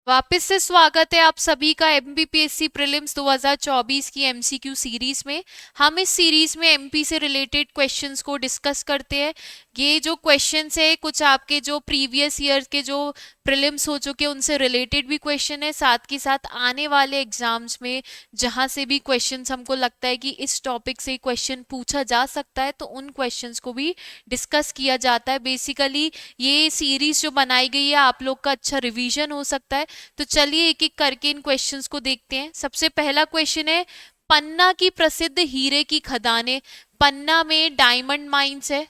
वापस से स्वागत है आप सभी का एमपीपीएससी प्रीलिम्स 2024 की एमसीक्यू सीरीज में। हम इस सीरीज में एमपी से रिलेटेड क्वेश्चंस को डिस्कस करते हैं। ये जो क्वेश्चंस है कुछ आपके जो प्रीवियस ईयर के जो प्रीलिम्स हो चुके हैं उनसे रिलेटेड भी क्वेश्चन है, साथ के साथ आने वाले एग्जाम्स में जहां से भी क्वेश्चंस हमको लगता है कि इस टॉपिक से क्वेश्चन पूछा जा सकता है तो उन क्वेश्चंस को भी डिस्कस किया जाता है। बेसिकली ये सीरीज जो बनाई गई है आप लोग का अच्छा रिवीजन हो सकता है। तो चलिए एक एक करके इन क्वेश्चंस को देखते हैं। सबसे पहला क्वेश्चन है, पन्ना की प्रसिद्ध हीरे की खदानें। पन्ना में डायमंड माइंस है,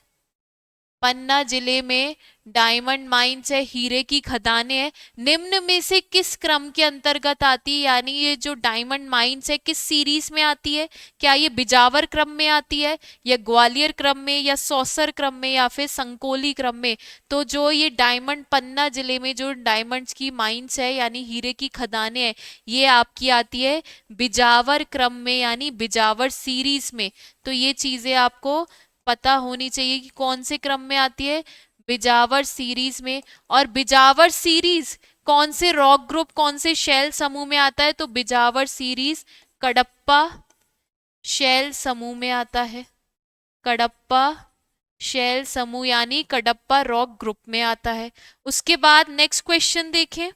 पन्ना जिले में डायमंड माइंस है, हीरे की खदानें हैं। निम्न में से किस क्रम के अंतर्गत आती है, यानी ये जो डायमंड माइंस है किस सीरीज में आती है? क्या ये बिजावर क्रम में आती है, या ग्वालियर क्रम में, या सौसर क्रम में, या फिर संकोली क्रम में? तो जो ये डायमंड पन्ना जिले में जो डायमंड्स की माइंस है यानी हीरे की खदानें हैं, ये आपकी आती है बिजावर क्रम में यानी बिजावर सीरीज में। तो ये चीजें आपको पता होनी चाहिए कि कौन से क्रम में आती है, बिजावर सीरीज में। और बिजावर सीरीज कौन से रॉक ग्रुप, कौन से शैल समूह में आता है? तो बिजावर सीरीज कडप्पा शैल समूह में आता है। कडप्पा शैल समूह यानी कडप्पा रॉक ग्रुप में आता है। उसके बाद नेक्स्ट क्वेश्चन देखें।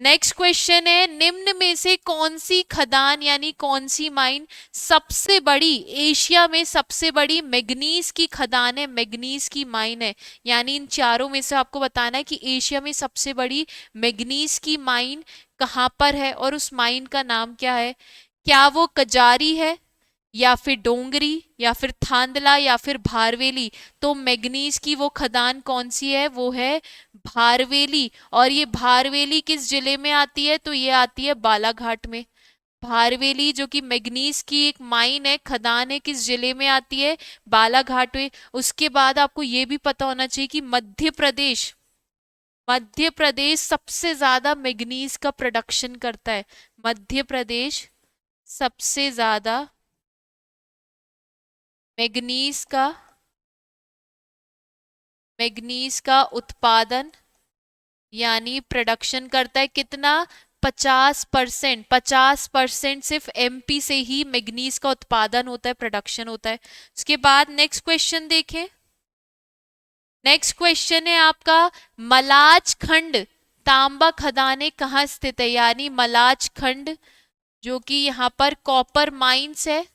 नेक्स्ट क्वेश्चन है, निम्न में से कौन सी खदान यानी कौन सी माइन सबसे बड़ी, एशिया में सबसे बड़ी मैग्नीज की खदान है, मैग्नीज की माइन है? यानी इन चारों में से आपको बताना है कि एशिया में सबसे बड़ी मैग्नीज की माइन कहाँ पर है और उस माइन का नाम क्या है। क्या वो कजारी है, या फिर डोंगरी, या फिर थांदला, या फिर भारवेली? तो मैग्नीज की वो खदान कौन सी है? वो है भारवेली। और ये भारवेली किस जिले में आती है? तो ये आती है बालाघाट में। भारवेली जो कि मैग्नीज की एक माइन है, खदान है, किस जिले में आती है? बालाघाट में। उसके बाद आपको ये भी पता होना चाहिए कि मध्य प्रदेश, मध्य प्रदेश सबसे ज्यादा मैग्नीज का प्रोडक्शन करता है। मध्य प्रदेश सबसे ज्यादा मैग्नीज का, मैग्नीज का उत्पादन यानी प्रोडक्शन करता है। कितना? 50%। 50% सिर्फ एमपी से ही मैग्नीज का उत्पादन होता है, प्रोडक्शन होता है। उसके बाद नेक्स्ट क्वेश्चन देखें। नेक्स्ट क्वेश्चन है आपका, मलाज खंड तांबा खदानें कहाँ स्थित है? यानी मलाज खंड जो कि यहाँ पर कॉपर माइंस है,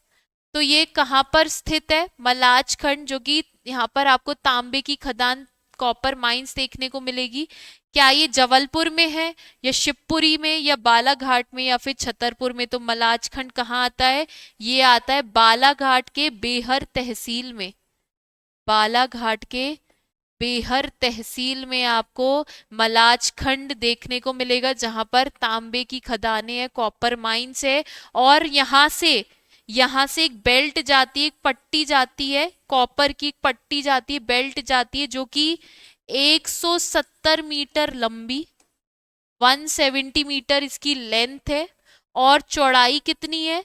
तो ये कहाँ पर स्थित है? मलाज खंड जो कि यहाँ पर आपको तांबे की खदान, कॉपर माइंस देखने को मिलेगी। क्या ये जबलपुर में है, या शिवपुरी में, या बालाघाट में, या फिर छतरपुर में? तो मलाज खंड कहाँ आता है? ये आता है बालाघाट के बेहर तहसील में। बालाघाट के बेहर तहसील में आपको मलाज खंड देखने को मिलेगा, जहां पर तांबे की खदानें हैं, कॉपर माइंस है। और यहाँ से एक बेल्ट जाती है, एक पट्टी जाती है, कॉपर की एक पट्टी जाती है, बेल्ट जाती है जो कि 170 मीटर लंबी, 170 मीटर इसकी लेंथ है। और चौड़ाई कितनी है?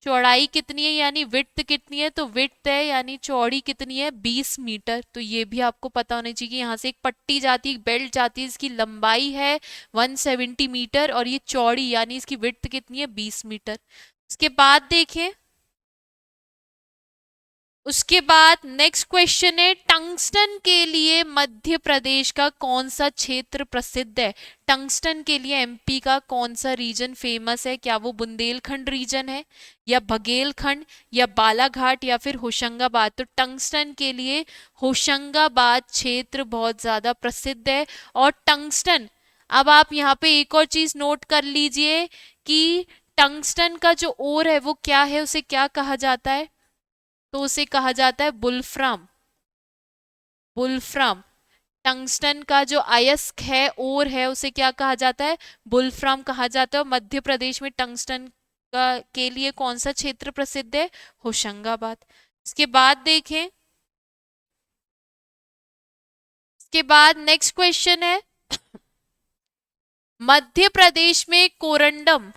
चौड़ाई कितनी है यानी विड्थ कितनी है? तो विड्थ है यानी चौड़ी कितनी है? 20 मीटर। तो ये भी आपको पता होना चाहिए कि यहाँ से एक पट्टी जाती है, एक बेल्ट जाती है, इसकी लंबाई है 170 मीटर और ये चौड़ी यानी इसकी विड्थ कितनी है? 20 मीटर। उसके बाद देखें, उसके बाद नेक्स्ट क्वेश्चन है, टंगस्टन के लिए मध्य प्रदेश का कौन सा क्षेत्र प्रसिद्ध है? टंगस्टन के लिए एमपी का कौन सा रीजन फेमस है? क्या वो बुंदेलखंड रीजन है, या बघेलखंड, या बालाघाट, या फिर होशंगाबाद? तो टंगस्टन के लिए होशंगाबाद क्षेत्र बहुत ज्यादा प्रसिद्ध है। और टंगस्टन, अब आप यहाँ पे एक और चीज नोट कर लीजिए कि टंगस्टन का जो ओर है वो क्या है, उसे क्या कहा जाता है? तो उसे कहा जाता है बुल्फ्राम। बुल्फ्राम। टंगस्टन का जो अयस्क है, ओर है, उसे क्या कहा जाता है? बुल्फ्राम कहा जाता है। और मध्य प्रदेश में टंगस्टन का के लिए कौन सा क्षेत्र प्रसिद्ध है? होशंगाबाद। इसके बाद देखें, इसके बाद नेक्स्ट क्वेश्चन है, मध्य प्रदेश में कोरंडम,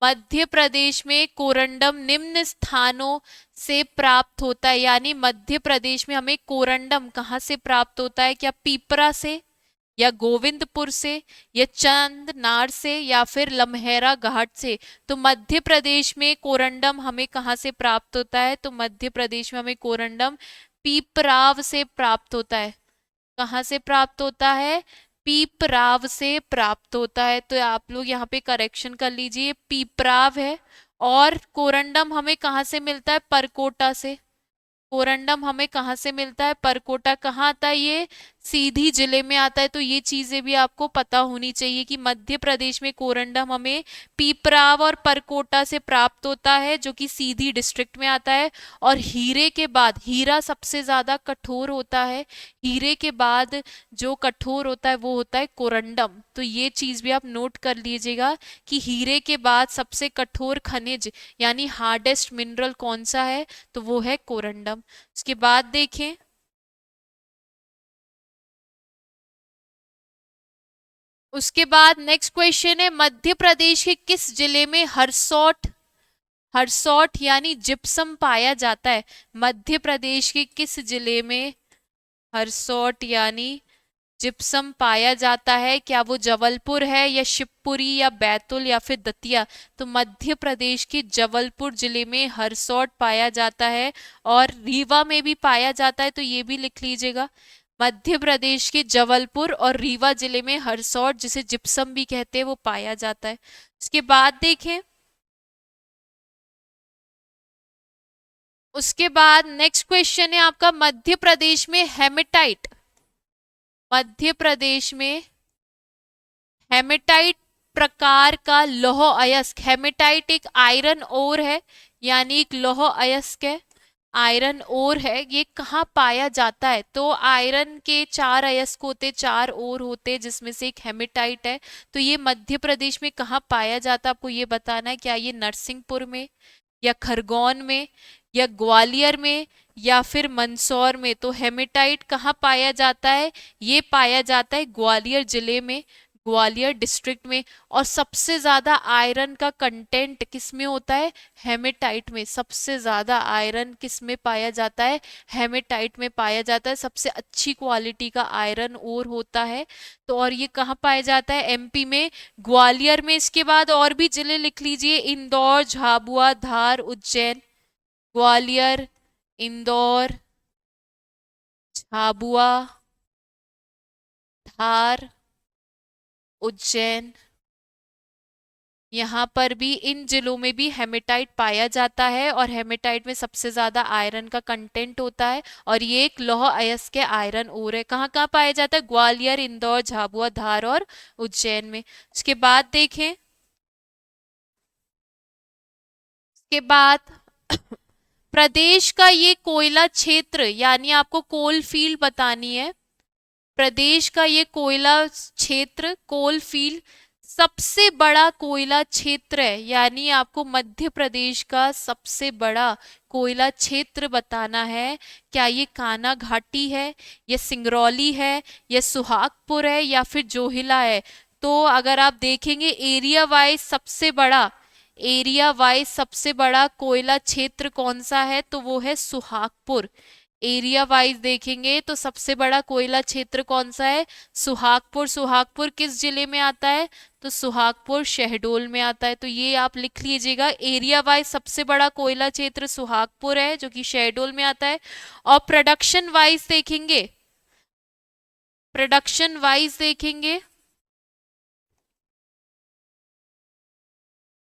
मध्य प्रदेश में कोरंडम निम्न स्थानों से प्राप्त होता है। यानी मध्य प्रदेश में हमें कोरंडम कहाँ से प्राप्त होता है? क्या पीपरा से, या गोविंदपुर से, या चंदनार से, या फिर लम्हेरा घाट से। तो मध्य प्रदेश में कोरंडम हमें कहाँ से प्राप्त होता है? तो मध्य प्रदेश में हमें कोरंडम पीपराव से प्राप्त होता है। कहाँ से प्राप्त होता है? पीपराव से प्राप्त होता है। तो आप लोग यहाँ पे करेक्शन कर लीजिए, पीपराव है। और कोरंडम हमें कहाँ से मिलता है? परकोटा से। कोरंडम हमें कहाँ से मिलता है? परकोटा। कहाँ आता है ये? सीधी जिले में आता है। तो ये चीजें भी आपको पता होनी चाहिए कि मध्य प्रदेश में कोरंडम हमें पीपराव और परकोटा से प्राप्त होता है, जो कि सीधी डिस्ट्रिक्ट में आता है। और हीरे के बाद, हीरा सबसे ज्यादा कठोर होता है, हीरे के बाद जो कठोर होता है वो होता है कोरंडम। तो ये चीज भी आप नोट कर लीजिएगा कि हीरे के बाद सबसे कठोर खनिज यानी हार्डेस्ट मिनरल कौन सा है? तो वो है कोरंडम। उसके बाद देखें, उसके बाद नेक्स्ट क्वेश्चन है, मध्य प्रदेश के किस जिले में हरसौट, हरसौट यानी जिप्सम पाया जाता है? मध्य प्रदेश के किस जिले में हरसौट यानी जिप्सम पाया जाता है? क्या वो जबलपुर है, या शिवपुरी, या बैतूल, या फिर दतिया? तो मध्य प्रदेश के जबलपुर जिले में हरसौट पाया जाता है। और रीवा में भी पाया जाता है, तो ये भी लिख लीजिएगा। मध्य प्रदेश के जबलपुर और रीवा जिले में हरसौट, जिसे जिप्सम भी कहते हैं, वो पाया जाता है। उसके बाद देखें, उसके बाद नेक्स्ट क्वेश्चन है आपका, मध्य प्रदेश में हेमेटाइट, मध्य प्रदेश में हेमेटाइट प्रकार का लौह अयस्क, हेमेटाइट एक आयरन ओर है, यानी एक लौह अयस्क है, आयरन ओर है। ये कहाँ पाया जाता है? तो आयरन के चार अयस्क होते, चार ओर होते, जिसमें से एक हेमेटाइट है। तो ये मध्य प्रदेश में कहाँ पाया जाता है? आपको ये बताना है। क्या ये नरसिंहपुर में, या खरगोन में, या ग्वालियर में, या फिर मंदसौर में? तो हेमेटाइट कहाँ पाया जाता है? ये पाया जाता है ग्वालियर जिले में, ग्वालियर डिस्ट्रिक्ट में। और सबसे ज्यादा आयरन का कंटेंट किस में होता है? हेमेटाइट में। सबसे ज्यादा आयरन किस में पाया जाता है? हेमेटाइट में पाया जाता है। सबसे अच्छी क्वालिटी का आयरन ओर होता है। तो और ये कहाँ पाया जाता है? एमपी में, ग्वालियर में। इसके बाद और भी जिले लिख लीजिए, इंदौर, झाबुआ, धार, उज्जैन। ग्वालियर, इंदौर, झाबुआ, धार, उज्जैन। यहाँ पर भी, इन जिलों में भी हेमेटाइट पाया जाता है। और हेमेटाइट में सबसे ज्यादा आयरन का कंटेंट होता है। और ये एक लौह अयस्क के आयरन ओर है। कहाँ कहाँ पाया जाता है? ग्वालियर, इंदौर, झाबुआ, धार और उज्जैन में। उसके बाद देखें, उसके बाद प्रदेश का ये कोयला क्षेत्र, यानी आपको कोल फील्ड बतानी है। प्रदेश का ये कोयला क्षेत्र, कोल फील्ड, सबसे बड़ा कोयला क्षेत्र है। यानी आपको मध्य प्रदेश का सबसे बड़ा कोयला क्षेत्र बताना है। क्या ये कान्हा घाटी है, या सिंगरौली है, या सुहागपुर है, या फिर जोहिला है? तो अगर आप देखेंगे एरिया वाइज सबसे बड़ा, एरिया वाइज सबसे बड़ा कोयला क्षेत्र कौन सा है? तो वो है सुहागपुर। एरिया वाइज देखेंगे तो सबसे बड़ा कोयला क्षेत्र कौन सा है? सुहागपुर। सुहागपुर किस जिले में आता है? तो सुहागपुर शहडोल में आता है। तो ये आप लिख लीजिएगा, एरिया वाइज सबसे बड़ा कोयला क्षेत्र सुहागपुर है, जो कि शहडोल में आता है। और प्रोडक्शन वाइज देखेंगे, प्रोडक्शन वाइज देखेंगे,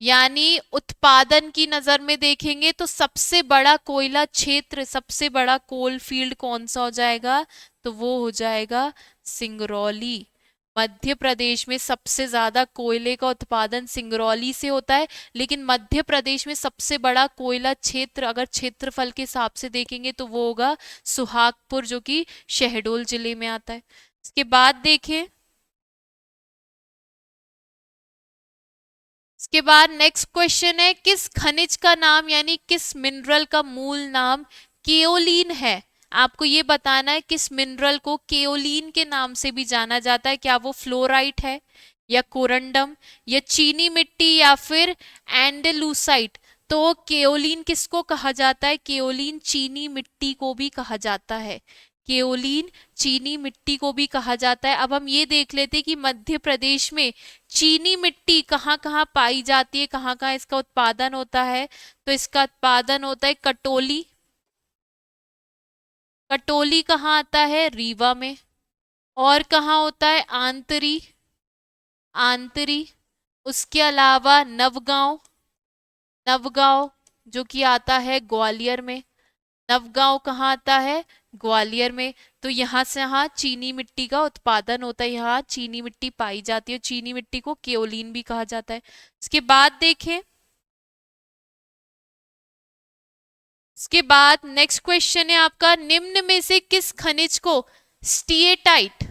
यानी उत्पादन की नजर में देखेंगे तो सबसे बड़ा कोयला क्षेत्र, सबसे बड़ा कोल फील्ड कौन सा हो जाएगा? तो वो हो जाएगा सिंगरौली। मध्य प्रदेश में सबसे ज्यादा कोयले का उत्पादन सिंगरौली से होता है। लेकिन मध्य प्रदेश में सबसे बड़ा कोयला क्षेत्र अगर क्षेत्रफल के हिसाब से देखेंगे तो वो होगा सुहागपुर, जो कि शहडोल जिले में आता है। इसके बाद देखें, इसके बाद नेक्स्ट क्वेश्चन है, किस खनिज का नाम, यानी किस मिनरल का मूल नाम केओलिन है? आपको ये बताना है किस मिनरल को केओलिन के नाम से भी जाना जाता है। क्या वो फ्लोराइट है, या कोरंडम, या चीनी मिट्टी, या फिर एंडेलुसाइट? तो केओलिन किसको कहा जाता है? केओलिन चीनी मिट्टी को भी कहा जाता है। केओलिन चीनी मिट्टी को भी कहा जाता है। अब हम ये देख लेते हैं कि मध्य प्रदेश में चीनी मिट्टी कहाँ कहाँ पाई जाती है, कहाँ कहाँ इसका उत्पादन होता है। तो इसका उत्पादन होता है कटोली। कटोली कहाँ आता है? रीवा में। और कहाँ होता है? आंतरी। आंतरी। उसके अलावा नवगांव। नवगांव जो कि आता है ग्वालियर में। नवगांव कहाँ आता है? ग्वालियर में। तो यहाँ से यहाँ चीनी मिट्टी का उत्पादन होता है, यहाँ चीनी मिट्टी पाई जाती है। चीनी मिट्टी को केओलिन भी कहा जाता है। इसके बाद देखें, इसके बाद नेक्स्ट क्वेश्चन है आपका, निम्न में से किस खनिज को स्टीएटाइट,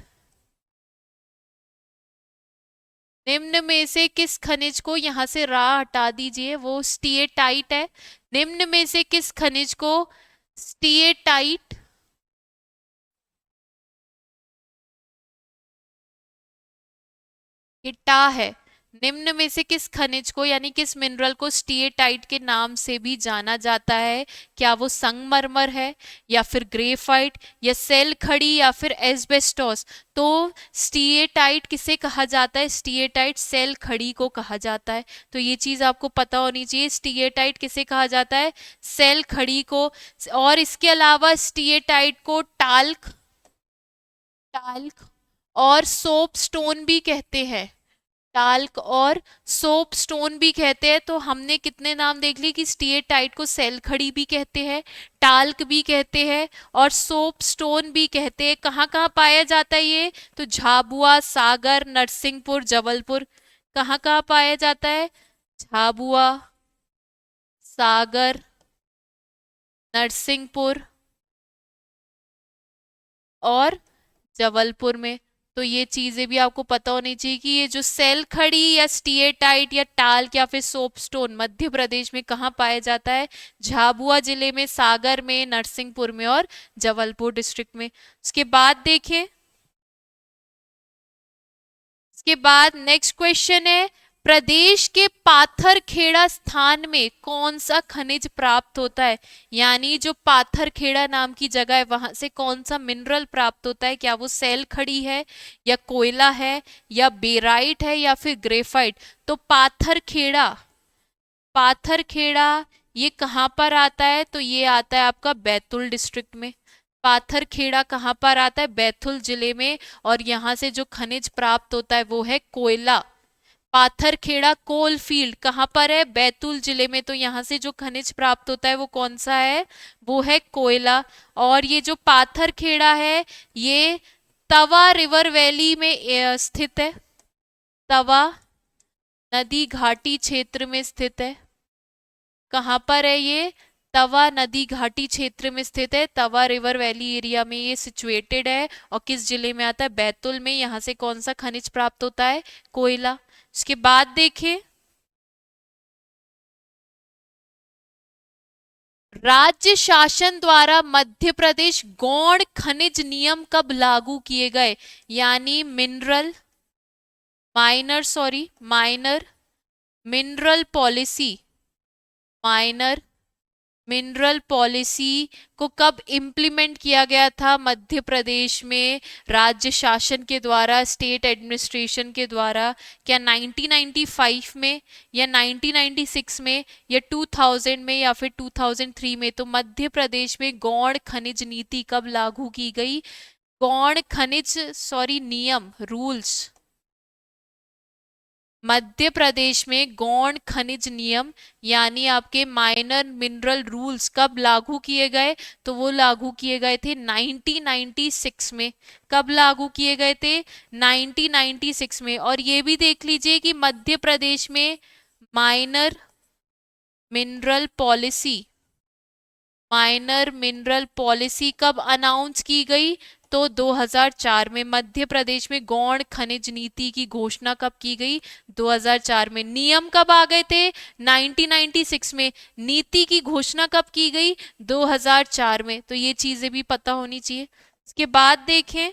निम्न में से किस खनिज को, यहां से रा हटा दीजिए, वो स्टीएटाइट है। निम्न में से किस खनिज को स्टीएटाइट, ये टा है। निम्न में से किस खनिज को यानी किस मिनरल को स्टीएटाइट के नाम से भी जाना जाता है? क्या वो संगमरमर है, या फिर ग्रेफाइट, या सेल खड़ी, या फिर एस्बेस्टोस? तो स्टीएटाइट किसे कहा जाता है? स्टीएटाइट सेल खड़ी को कहा जाता है। तो ये चीज आपको पता होनी चाहिए, स्टीएटाइट किसे कहा जाता है? सेल खड़ी को। और इसके अलावा स्टीएटाइट को टाल्क, टाल्क और सोप स्टोन भी कहते हैं। टाल्क और सोप स्टोन भी कहते हैं। तो हमने कितने नाम देख लिए कि स्टीएटाइट को सेल खड़ी भी कहते हैं, टाल्क भी कहते हैं, और सोप स्टोन भी कहते हैं। कहाँ कहाँ पाया जाता है ये? तो झाबुआ, सागर, नरसिंहपुर, जबलपुर। कहाँ कहाँ पाया जाता है? झाबुआ, सागर, नरसिंहपुर और जबलपुर में। तो ये चीजें भी आपको पता होनी चाहिए कि ये जो सेल खड़ी या स्टीएटाइट या टाल्क या फिर सोपस्टोन मध्य प्रदेश में कहाँ पाया जाता है? झाबुआ जिले में, सागर में, नरसिंहपुर में और जबलपुर डिस्ट्रिक्ट में। उसके बाद देखें, इसके बाद नेक्स्ट क्वेश्चन है, प्रदेश के पाथरखेड़ा स्थान में कौन सा खनिज प्राप्त होता है? यानी जो पाथरखेड़ा नाम की जगह है वहां से कौन सा मिनरल प्राप्त होता है? क्या वो सेल खड़ी है, या कोयला है, या बेराइट है, या फिर ग्रेफाइट? तो पाथरखेड़ा, पाथरखेड़ा ये कहाँ पर आता है? तो ये आता है आपका बैतूल डिस्ट्रिक्ट में। पाथरखेड़ा कहाँ पर आता है? बैतूल जिले में। और यहाँ से जो खनिज प्राप्त होता है वो है कोयला। पाथरखेड़ा कोल फील्ड कहाँ पर है? बैतूल जिले में। तो यहाँ से जो खनिज प्राप्त होता है वो कौन सा है? वो है कोयला। और ये जो पाथरखेड़ा है ये तवा रिवर वैली में स्थित है। तवा नदी घाटी क्षेत्र में स्थित है। कहाँ पर है ये? तवा नदी घाटी क्षेत्र में स्थित है। तवा रिवर वैली एरिया में ये सिचुएटेड है। और किस जिले में आता है? बैतूल में। यहाँ से कौन सा खनिज प्राप्त होता है? कोयला। इसके बाद देखें, राज्य शासन द्वारा मध्य प्रदेश गौण खनिज नियम कब लागू किए गए? यानी mineral minor, sorry minor mineral policy, minor mineral policy को कब इम्प्लीमेंट किया गया था मध्य प्रदेश में राज्य शासन के द्वारा, स्टेट एडमिनिस्ट्रेशन के द्वारा? क्या 1995 में, या 1996 में, या 2000 में, या फिर 2003 में? तो मध्य प्रदेश में गौण खनिज नीति कब लागू की गई? गौण खनिज, सॉरी नियम, रूल्स, मध्य प्रदेश में गौण खनिज नियम यानी आपके माइनर मिनरल रूल्स कब लागू किए गए? तो वो लागू किए गए थे 1996 में। कब लागू किए गए थे? 1996 में। और ये भी देख लीजिए कि मध्य प्रदेश में minor mineral policy, minor mineral policy कब अनाउंस की गई? तो 2004 में। मध्य प्रदेश में गौण खनिज नीति की घोषणा कब की गई? 2004 में। नियम कब आ गए थे? 1996 में। नीति की घोषणा कब की गई? 2004 में। तो ये चीजें भी पता होनी चाहिए। इसके बाद देखें,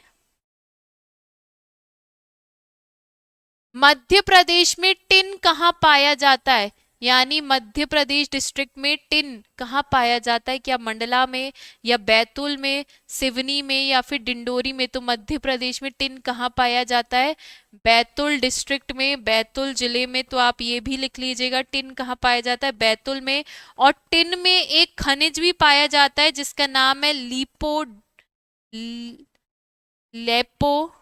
मध्य प्रदेश में टिन कहाँ पाया जाता है? यानी मध्य प्रदेश डिस्ट्रिक्ट में टिन कहाँ पाया जाता है, क्या मंडला में या बैतूल में, सिवनी में या फिर डिंडोरी में? तो मध्य प्रदेश में टिन कहाँ पाया जाता है? बैतूल डिस्ट्रिक्ट में, बैतूल जिले में। तो आप ये भी लिख लीजिएगा, टिन कहाँ पाया जाता है? बैतूल में। और टिन में एक खनिज भी पाया जाता है जिसका नाम है लेपोडोलाइट।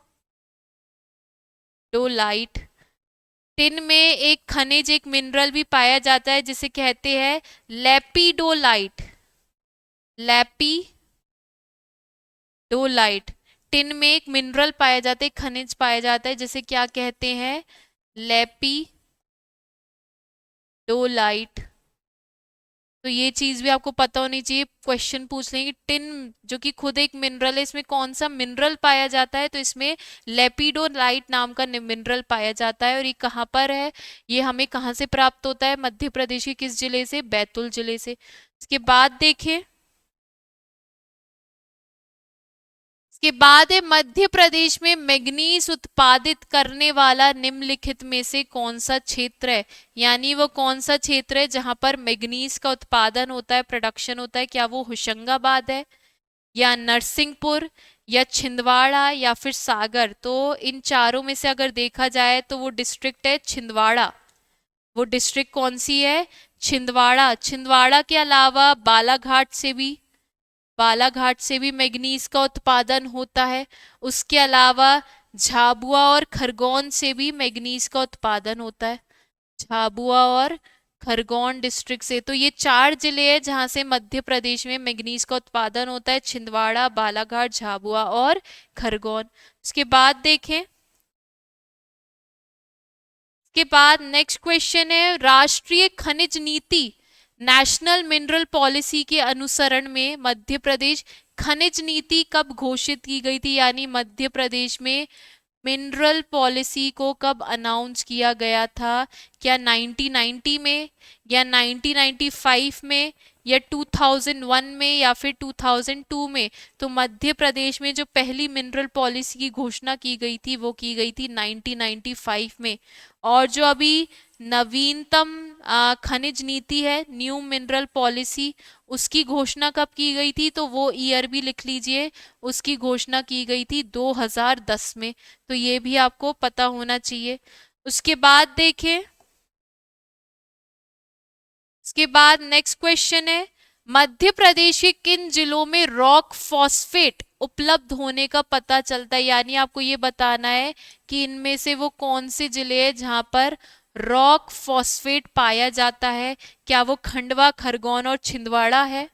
टिन में एक खनिज, एक मिनरल भी पाया जाता है जिसे कहते हैं लेपिडोलाइट। लेपिडोलाइट। टिन में एक मिनरल पाया जाता है, एक खनिज पाया जाता है जिसे क्या कहते हैं? लेपिडोलाइट। तो ये चीज भी आपको पता होनी चाहिए, क्वेश्चन पूछ लेंगे। टिन जो कि खुद एक मिनरल है, इसमें कौन सा मिनरल पाया जाता है? तो इसमें लेपिडोलाइट नाम का मिनरल पाया जाता है। और ये कहाँ पर है, ये हमें कहाँ से प्राप्त होता है? मध्य प्रदेश के किस जिले से? बैतूल जिले से। इसके बाद देखें, इसके बाद है मध्य प्रदेश में मैग्नीज उत्पादित करने वाला निम्नलिखित में से कौन सा क्षेत्र है? यानी वो कौन सा क्षेत्र है जहां पर मैग्नीज का उत्पादन होता है, प्रोडक्शन होता है? क्या वो होशंगाबाद है, या नरसिंहपुर, या छिंदवाड़ा, या फिर सागर? तो इन चारों में से अगर देखा जाए तो वो डिस्ट्रिक्ट है छिंदवाड़ा। वो डिस्ट्रिक्ट कौन सी है? छिंदवाड़ा। छिंदवाड़ा के अलावा बालाघाट से भी मैग्नीज का उत्पादन होता है। उसके अलावा झाबुआ और खरगोन से भी मैग्नीज का उत्पादन होता है। झाबुआ और खरगोन डिस्ट्रिक्ट से। तो ये चार जिले हैं जहां से मध्य प्रदेश में मैग्नीज का उत्पादन होता है: छिंदवाड़ा, बालाघाट, झाबुआ और खरगोन। उसके बाद देखें, के बाद नेक्स्ट क्वेश्चन है, राष्ट्रीय खनिज नीति नेशनल मिनरल पॉलिसी के अनुसरण में मध्य प्रदेश खनिज नीति कब घोषित की गई थी? यानी मध्य प्रदेश में मिनरल पॉलिसी को कब अनाउंस किया गया था? क्या 1990 में, या 1995 में, या 2001 में, या फिर 2002 में? तो मध्य प्रदेश में जो पहली मिनरल पॉलिसी की घोषणा की गई थी वो की गई थी 1995 में। और जो अभी नवीनतम खनिज नीति है, न्यू मिनरल पॉलिसी, उसकी घोषणा कब की गई थी? तो वो ईयर भी लिख लीजिए, उसकी घोषणा की गई थी 2010 में। तो ये भी आपको पता होना चाहिए। उसके बाद देखें, इसके बाद नेक्स्ट क्वेश्चन है, मध्य प्रदेश के किन जिलों में रॉक फॉस्फेट उपलब्ध होने का पता चलता है? यानी आपको ये बताना है कि इनमें से वो कौन से जिले हैं जहां पर रॉक फॉस्फेट पाया जाता है। क्या वो खंडवा, खरगोन और छिंदवाड़ा है,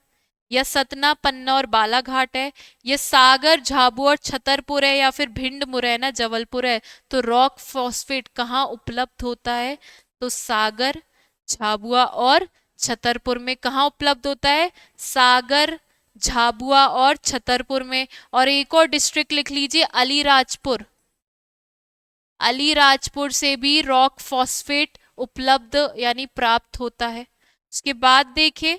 या सतना, पन्ना और बालाघाट है, या सागर, झाबुआ और छतरपुर है, या फिर भिंड, मुरैना, जबलपुर है? तो रॉक फॉस्फेट कहाँ उपलब्ध होता है? तो सागर, झाबुआ और छतरपुर में। कहाँ उपलब्ध होता है? सागर, झाबुआ और छतरपुर में। और एक और डिस्ट्रिक्ट लिख लीजिए, अलीराजपुर। अलीराजपुर से भी रॉक फॉस्फेट उपलब्ध यानी प्राप्त होता है। उसके बाद देखिए,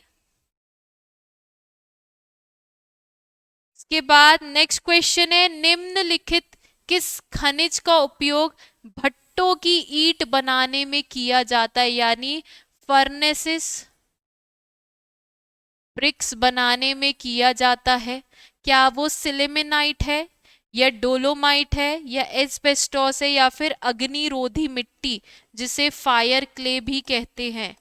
इसके बाद नेक्स्ट क्वेश्चन है, निम्नलिखित किस खनिज का उपयोग भट्टों की ईंट बनाने में किया जाता है? यानी फर्नेसिस ब्रिक्स बनाने में किया जाता है। क्या वो सिलेमेनाइट है, या डोलोमाइट है, या एस्बेस्टोस है, या फिर अग्निरोधी मिट्टी जिसे फायर क्ले भी कहते हैं?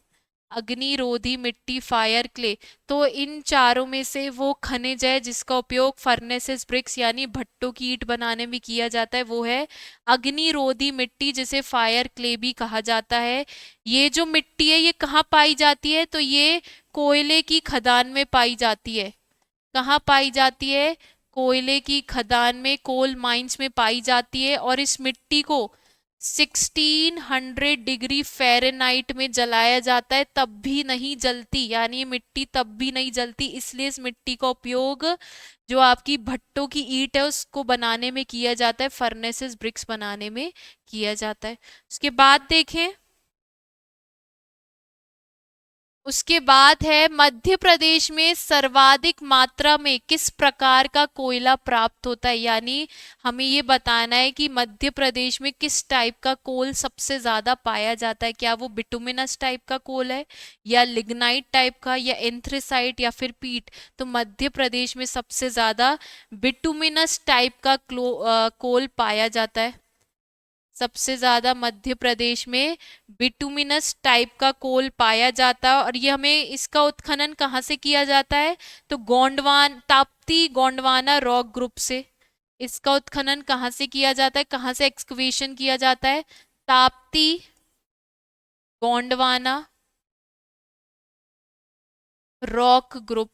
अग्निरोधी मिट्टी, फायर क्ले। तो इन चारों में से वो खनिज है जिसका उपयोग फर्नेसेस ब्रिक्स यानी भट्टों की ईंट बनाने में किया जाता है, वो है अग्निरोधी मिट्टी जिसे फायर क्ले भी कहा जाता है। ये जो मिट्टी है ये कहाँ पाई जाती है? तो ये कोयले की खदान में पाई जाती है। कहाँ पाई जाती है? कोयले की खदान में, कोल माइंस में पाई जाती है। और इस मिट्टी को 1600 डिग्री फ़ारेनहाइट में जलाया जाता है, तब भी नहीं जलती। यानी ये मिट्टी तब भी नहीं जलती, इसलिए इस मिट्टी का उपयोग जो आपकी भट्टों की ईंट है उसको बनाने में किया जाता है, फर्नेसेस ब्रिक्स बनाने में किया जाता है। उसके बाद देखें, उसके बाद है मध्य प्रदेश में सर्वाधिक मात्रा में किस प्रकार का कोयला प्राप्त होता है, यानी हमें ये बताना है कि मध्य प्रदेश में किस टाइप का कोल सबसे ज्यादा पाया जाता है। क्या वो बिटुमिनस टाइप का कोल है, या लिग्नाइट टाइप का, या एंथ्रेसाइट, या फिर पीट। तो मध्य प्रदेश में सबसे ज्यादा बिटुमिनस टाइप का कोल पाया जाता है। सबसे ज्यादा मध्य प्रदेश में बिटुमिनस टाइप का कोल पाया जाता है। और ये हमें इसका उत्खनन कहाँ से किया जाता है, तो गोंडवान ताप्ती गोंडवाना रॉक ग्रुप से। इसका उत्खनन कहाँ से किया जाता है, कहाँ से एक्सकवेशन किया जाता है, ताप्ती गोंडवाना रॉक ग्रुप।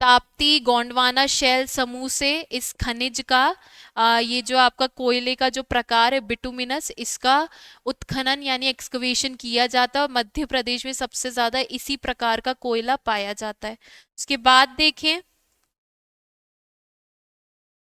ताप्ती गोंडवाना शैल समूह से इस खनिज का ये जो आपका कोयले का जो प्रकार है बिटुमिनस, इसका उत्खनन यानी एक्सकवेशन किया जाता है। और मध्य प्रदेश में सबसे ज्यादा इसी प्रकार का कोयला पाया जाता है। उसके बाद देखें,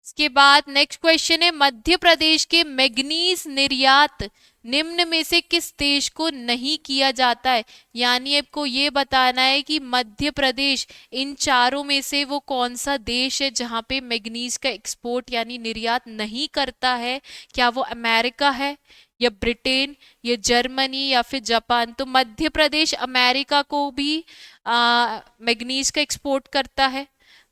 इसके बाद नेक्स्ट क्वेश्चन है मध्य प्रदेश के मैग्नीज निर्यात निम्न में से किस देश को नहीं किया जाता है, यानी आपको ये बताना है कि मध्य प्रदेश इन चारों में से वो कौन सा देश है जहां पे मैग्नीज का एक्सपोर्ट यानी निर्यात नहीं करता है। क्या वो अमेरिका है, या ब्रिटेन, या जर्मनी, या फिर जापान। तो मध्य प्रदेश अमेरिका को भी मैग्नीज का एक्सपोर्ट करता है,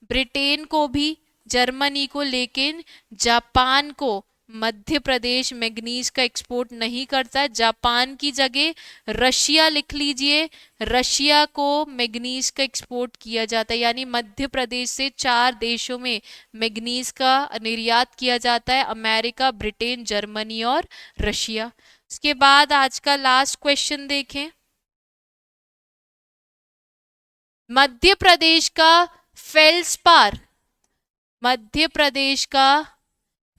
ब्रिटेन को भी, जर्मनी को, लेकिन जापान को मध्य प्रदेश मैग्नीज का एक्सपोर्ट नहीं करता है। जापान की जगह रशिया लिख लीजिए, रशिया को मैग्नीज का एक्सपोर्ट किया जाता है। यानी मध्य प्रदेश से 4 देशों में मैग्नीज का निर्यात किया जाता है, अमेरिका, ब्रिटेन, जर्मनी और रशिया। उसके बाद आज का लास्ट क्वेश्चन देखें, मध्य प्रदेश का फेल्सपार, मध्य प्रदेश का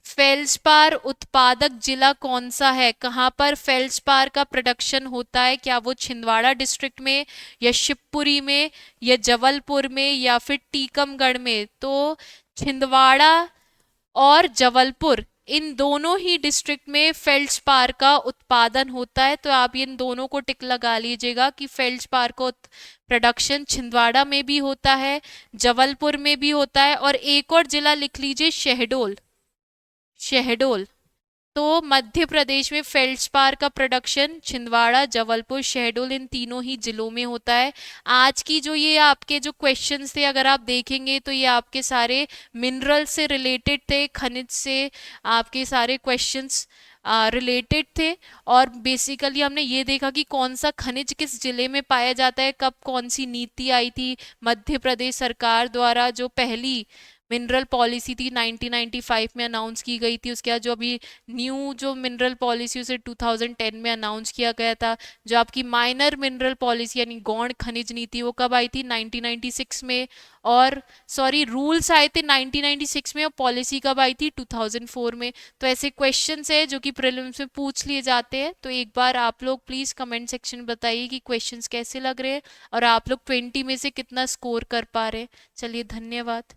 फेल्सपार उत्पादक जिला कौन सा है, कहां पर फेल्सपार का प्रोडक्शन होता है। क्या वो छिंदवाड़ा डिस्ट्रिक्ट में, या शिवपुरी में, या जबलपुर में, या फिर टीकमगढ़ में। तो छिंदवाड़ा और जबलपुर इन दोनों ही डिस्ट्रिक्ट में फेल्सपार का उत्पादन होता है। तो आप इन दोनों को टिक लगा लीजिएगा कि फेल्सपार को प्रोडक्शन छिंदवाड़ा में भी होता है, जबलपुर में भी होता है, और एक और जिला लिख लीजिए शहडोल, शहडोल। तो मध्य प्रदेश में फेल्ड्स्पार का प्रोडक्शन छिंदवाड़ा, जबलपुर, शहडोल इन तीनों ही जिलों में होता है। आज की जो ये आपके जो क्वेश्चंस थे अगर आप देखेंगे तो ये आपके सारे मिनरल से रिलेटेड थे, खनिज से आपके सारे क्वेश्चंस रिलेटेड थे। और बेसिकली हमने ये देखा कि कौन सा खनिज किस जिले में पाया जाता है, कब कौन सी नीति आई थी मध्य प्रदेश सरकार द्वारा, जो पहली मिनरल पॉलिसी थी 1995 में अनाउंस की गई थी। उसके बाद जो अभी न्यू जो मिनरल पॉलिसी उसे 2010 में अनाउंस किया गया था। जो आपकी माइनर मिनरल पॉलिसी यानी गौण खनिज नीति वो कब आई थी, 1996 में। और सॉरी रूल्स आए थे 1996 में, और पॉलिसी कब आई थी, 2004 में। तो ऐसे क्वेश्चंस है जो कि प्रीलिम्स में पूछ लिए जाते हैं। तो एक बार आप लोग प्लीज कमेंट सेक्शन में बताइए कि क्वेश्चंस कैसे लग रहे हैं और आप लोग 20 में से कितना स्कोर कर पा रहे हैं। चलिए धन्यवाद।